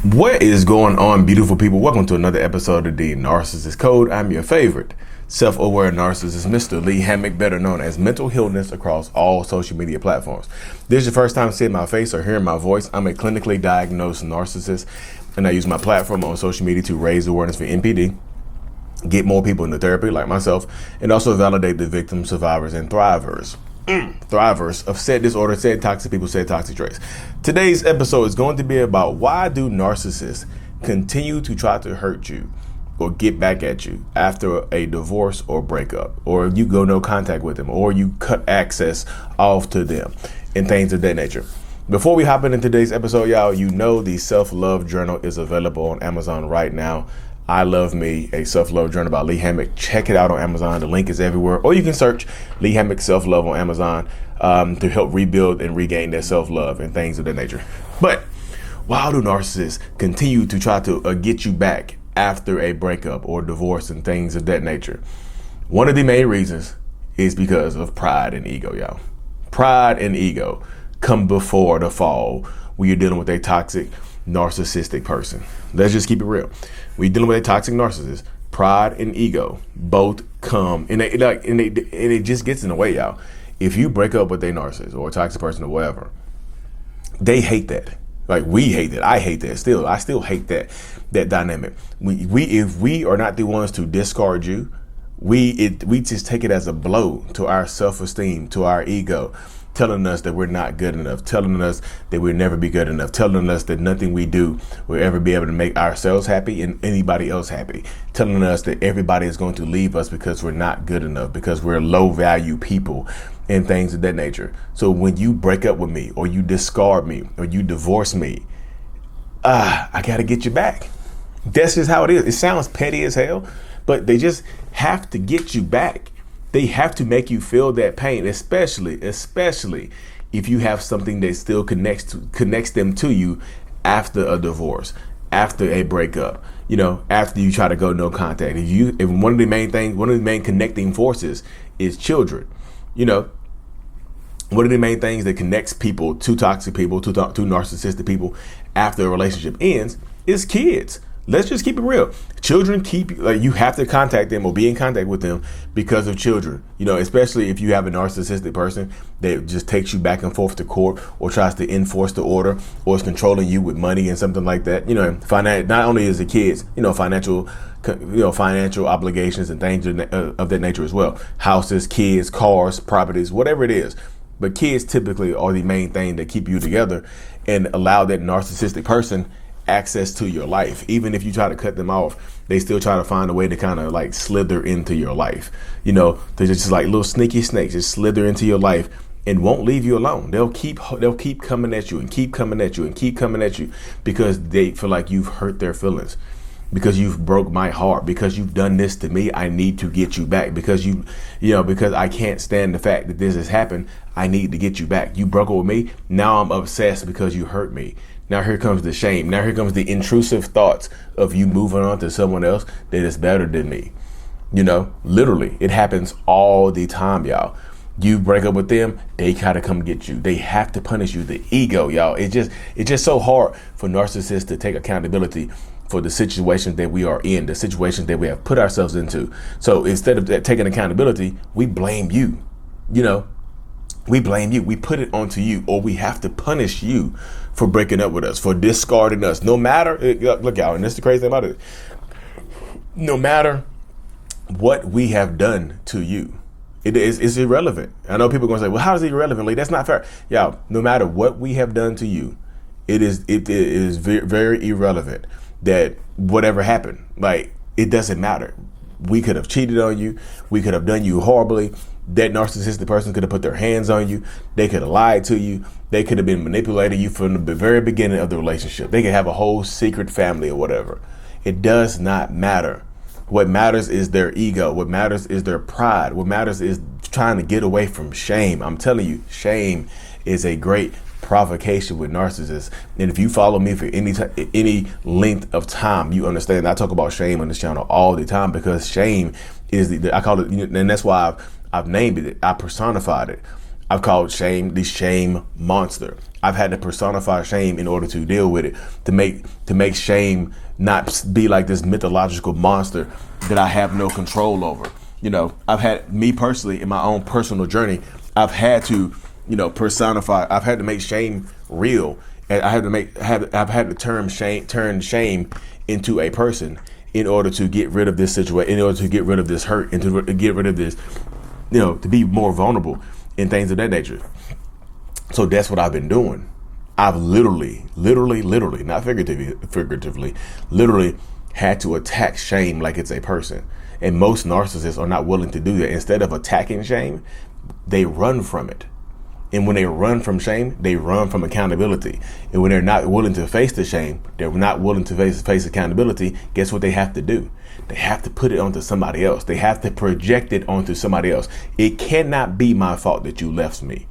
What is going on, beautiful people? Welcome to another episode of the Narcissists Code. I'm your favorite self-aware narcissist, Mr. Lee Hammock, better known as Mental Healness across all social media platforms. If this is your first time seeing my face or hearing my voice, I'm a clinically diagnosed narcissist, and I use my platform on social media to raise awareness for NPD, get more people into therapy like myself, and also validate the victims, survivors, and thrivers of said disorder, said toxic people, said toxic traits. Today's episode is going to be about why do narcissists continue to try to hurt you or get back at you after a divorce or breakup, or you go no contact with them, or you cut access off to them, and things of that nature. Before we hop into today's episode, y'all, you know the self-love journal is available on Amazon right now. I Love Me, a self-love journal by Lee Hammock. Check it out on Amazon. The link is everywhere. Or you can search Lee Hammock self-love on Amazon to help rebuild and regain their self-love and things of that nature. But why do narcissists continue to try to get you back after a breakup or divorce and things of that nature? One of the main reasons is because of pride and ego, y'all. Pride and ego come before the fall when you're dealing with a toxic narcissistic person. Let's just keep it real. We're dealing with a toxic narcissist. Pride and ego both come, and it just gets in the way, y'all. If you break up with a narcissist or a toxic person or whatever, they hate that. Like, we hate that. I hate that. I still hate that dynamic. If we are not the ones to discard you, we just take it as a blow to our self-esteem, to our ego, telling us that we're not good enough, telling us that we'll never be good enough, telling us that nothing we do will ever be able to make ourselves happy and anybody else happy, telling us that everybody is going to leave us because we're not good enough, because we're low value people and things of that nature. So when you break up with me or you discard me or you divorce me, I got to get you back. That's just how it is. It sounds petty as hell, but they just have to get you back. They have to make you feel that pain, especially if you have something that still connects them to you after a divorce, after a breakup, after you try to go no contact. If one of the main connecting forces is children, one of the main things that connects people to toxic people, to narcissistic people after a relationship ends is kids. Let's just keep it real. Children you have to contact them or be in contact with them because of children. Especially if you have a narcissistic person that just takes you back and forth to court or tries to enforce the order or is controlling you with money and something like that. Not only is the kids, financial obligations and things of that nature as well. Houses, kids, cars, properties, whatever it is. But kids typically are the main thing that keep you together and allow that narcissistic person access to your life. Even if you try to cut them off, they still try to find a way to kind of like slither into your life. They're just like little sneaky snakes, just slither into your life and won't leave you alone. They'll keep coming at you and keep coming at you and keep coming at you because they feel like you've hurt their feelings, because you've broke my heart, because you've done this to me. I need to get you back because because I can't stand the fact that this has happened. I need to get you back. You broke up with me. Now I'm obsessed because you hurt me. Now here comes the shame. Now here comes the intrusive thoughts of you moving on to someone else that is better than me. Literally, it happens all the time, y'all. You break up with them, they gotta come get you. They have to punish you. The ego, y'all. It's just so hard for narcissists to take accountability for the situations that we are in, the situations that we have put ourselves into. So instead of taking accountability, we blame you. We blame you. We put it onto you, or we have to punish you for breaking up with us, for discarding us. No matter, look, y'all, and this is the crazy thing about it. No matter what we have done to you, it's irrelevant. I know people are going to say, well, how is it irrelevant? Like, that's not fair. Y'all, no matter what we have done to you, it is very, very irrelevant that whatever happened. Like, it doesn't matter. We could have cheated on you. We could have done you horribly. That narcissistic person could have put their hands on you. They could have lied to you. They could have been manipulating you from the very beginning of the relationship. They could have a whole secret family or whatever. It does not matter. What matters is their ego. What matters is their pride. What matters is trying to get away from shame. I'm telling you, shame is a great provocation with narcissists. And if you follow me for any length of time, you understand I talk about shame on this channel all the time, because shame is I call it, and that's why I've named it. I personified it. I've called shame the shame monster. I've had to personify shame in order to deal with it, to make shame not be like this mythological monster that I have no control over. I've had, me personally, in my own personal journey, I've had to, personify. I've had to make shame real, and I've had to turn shame into a person in order to get rid of this situation, in order to get rid of this hurt, and to get rid of this, to be more vulnerable and things of that nature. So that's what I've been doing. I've literally, not figuratively, literally had to attack shame like it's a person. And most narcissists are not willing to do that. Instead of attacking shame, they run from it. And when they run from shame, they run from accountability. And when they're not willing to face the shame, they're not willing to face accountability, guess what they have to do? They have to put it onto somebody else. They have to project it onto somebody else. It cannot be my fault that you left me.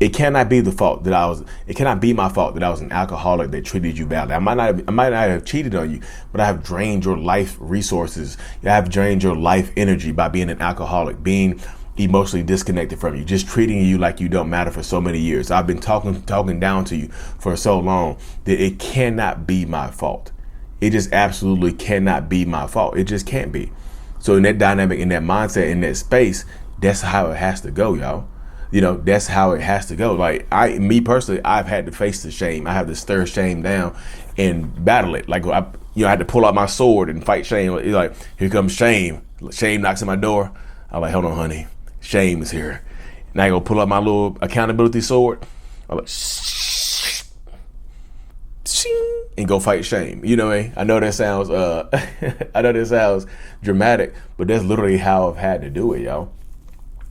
It cannot be my fault that I was an alcoholic that treated you badly. I might not have cheated on you, but I have drained your life resources. I have drained your life energy by being an alcoholic, being emotionally disconnected from you, just treating you like you don't matter for so many years. I've been talking down to you for so long that it cannot be my fault. It just absolutely cannot be my fault. It just can't be. So in that dynamic, in that mindset, in that space, that's how it has to go, y'all. That's how it has to go. Like me personally, I've had to face the shame. I have to stir shame down and battle it. Like I had to pull out my sword and fight shame. Like, here comes shame. Shame knocks on my door. I'm like, hold on, honey. Shame is here. Now I go pull out my little accountability sword. I'm like, and go fight shame. I know that sounds dramatic, but that's literally how I've had to do it, y'all.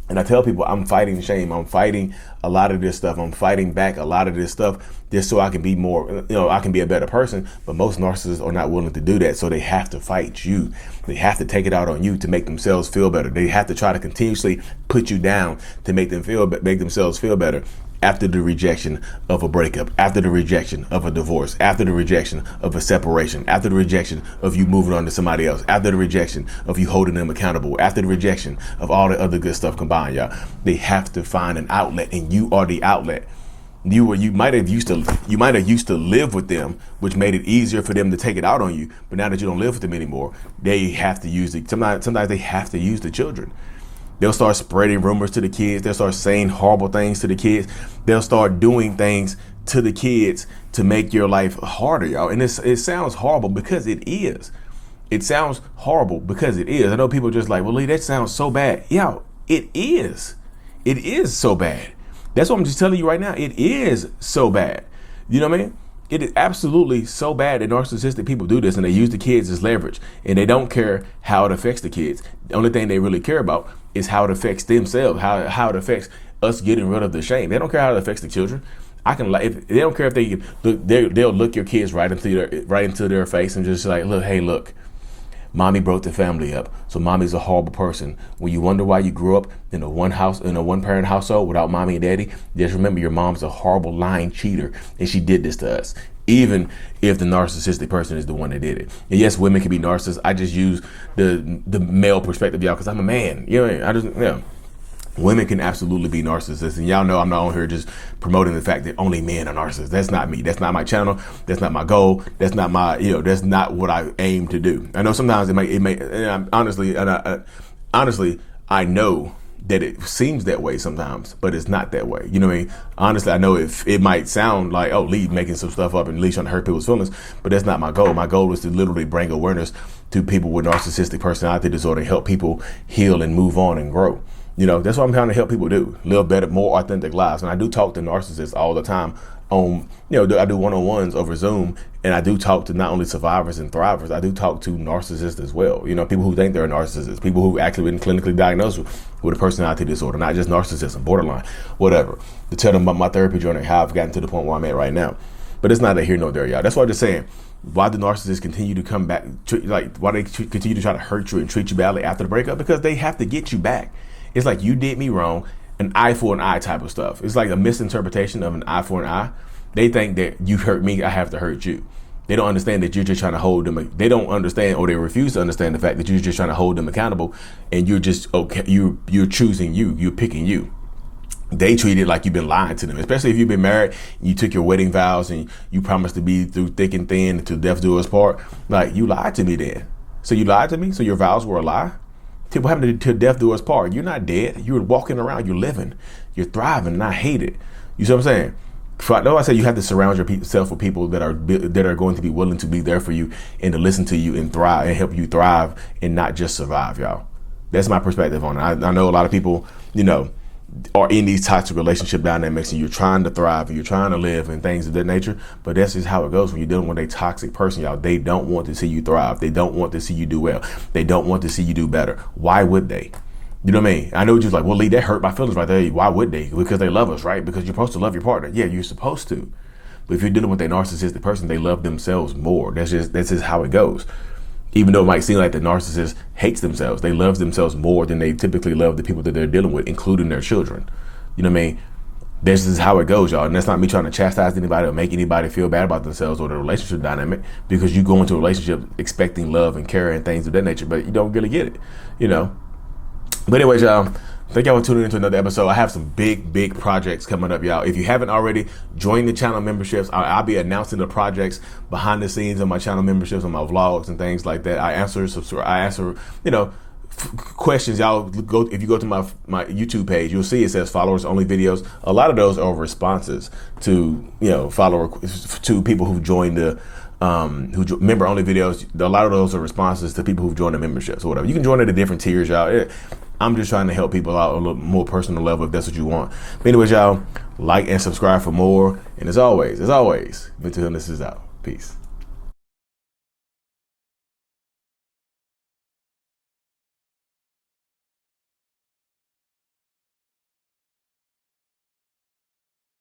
And I tell people I'm fighting shame. I'm fighting a lot of this stuff. I'm fighting back a lot of this stuff just so I can be more, I can be a better person. But most narcissists are not willing to do that. So they have to fight you. They have to take it out on you to make themselves feel better. They have to try to continuously put you down to make themselves feel better. After the rejection of a breakup, after the rejection of a divorce, after the rejection of a separation, after the rejection of you moving on to somebody else, after the rejection of you holding them accountable, after the rejection of all the other good stuff combined, y'all, they have to find an outlet, and you are the outlet. You might have used to live with them, which made it easier for them to take it out on you. But now that you don't live with them anymore, they have to use sometimes they have to use the children. They'll start spreading rumors to the kids. They'll start saying horrible things to the kids. They'll start doing things to the kids to make your life harder, y'all. And it sounds horrible because it is. It sounds horrible because it is. I know people are just like, well, Lee, that sounds so bad. Yeah, it is. It is so bad. That's what I'm just telling you right now. It is so bad. You know what I mean? It is absolutely so bad that narcissistic people do this, and they use the kids as leverage, and they don't care how it affects the kids. The only thing they really care about is how it affects themselves, how it affects us getting rid of the shame. They don't care how it affects the children. If they don't care if they look, they'll look your kids right into their face and just like, look, mommy broke the family up, so mommy's a horrible person. When you wonder why you grew up in a one-parent household without mommy and daddy, just remember your mom's a horrible lying cheater, and she did this to us. Even if the narcissistic person is the one that did it. And yes, women can be narcissists. I just use the male perspective, y'all, because I'm a man. Women can absolutely be narcissists, and y'all know I'm not on here just promoting the fact that only men are narcissists. That's not me. That's not my channel. That's not my goal. That's not my, that's not what I aim to do. I know sometimes it may, and honestly, I know that it seems that way sometimes, but it's not that way. You know what I mean? Honestly, I know it might sound like, oh, Lee making some stuff up and Lee trying to hurt people's feelings, but that's not my goal. My goal is to literally bring awareness to people with narcissistic personality disorder and help people heal and move on and grow. That's what I'm trying to help people do. Live better, more authentic lives. And I do talk to narcissists all the time on, I do one-on-ones over Zoom, and I do talk to not only survivors and thrivers, I do talk to narcissists as well. People who think they're narcissists, people who've actually been clinically diagnosed with a personality disorder, not just narcissism, borderline, whatever, to tell them about my therapy journey, how I've gotten to the point where I'm at right now. But it's not a here nor there, y'all. That's why I'm just saying, why do narcissists continue to come back, why they continue to try to hurt you and treat you badly after the breakup? Because they have to get you back. It's like, you did me wrong, an eye for an eye type of stuff. It's like a misinterpretation of an eye for an eye. They think that you hurt me, I have to hurt you. They don't understand that you're just trying to hold them. They don't understand, or they refuse to understand the fact that you're just trying to hold them accountable, and you're just okay. You're choosing you. You're picking you. they treat it like you've been lying to them, especially if you've been married, you took your wedding vows and you promised to be through thick and thin until death do us part. Like, you lied to me then. So you lied to me? So your vows were a lie? What happened to death do us part? You're not dead. You're walking around. You're living. You're thriving, and I hate it. You see what I'm saying? I say you have to surround yourself with people that are going to be willing to be there for you and to listen to you and thrive and help you thrive and not just survive, y'all. That's my perspective on it. I know a lot of people, are in these toxic relationship dynamics, and you're trying to thrive and you're trying to live and things of that nature. But that's just how it goes when you're dealing with a toxic person, y'all. They don't want to see you thrive. They don't want to see you do well. They don't want to see you do better. Why would they? You know what I mean? I know you're like, well, Lee, that hurt my feelings right there. Why would they? Because they love us, right? Because you're supposed to love your partner. Yeah, you're supposed to. But if you're dealing with a narcissistic person, they love themselves more. That's just how it goes. Even though it might seem like the narcissist hates themselves, they love themselves more than they typically love the people that they're dealing with, including their children. You know what I mean? This is how it goes, y'all. And that's not me trying to chastise anybody or make anybody feel bad about themselves or the relationship dynamic, because you go into a relationship expecting love and care and things of that nature, but you don't really get it, But anyways, y'all, thank y'all for tuning into another episode. I have some big projects coming up, y'all. If you haven't already, join the channel memberships. I'll be announcing the projects behind the scenes on my channel memberships, on my vlogs and things like that. I answer, questions. Y'all go, if you go to my YouTube page, you'll see it says followers only videos. A lot of those are responses to, to people who've joined the member only videos. A lot of those are responses to people who've joined the memberships or whatever. You can join at the different tiers, y'all. I'm just trying to help people out on a little more personal level if that's what you want. But anyways, y'all, like and subscribe for more. And as always, mental illness is out. Peace.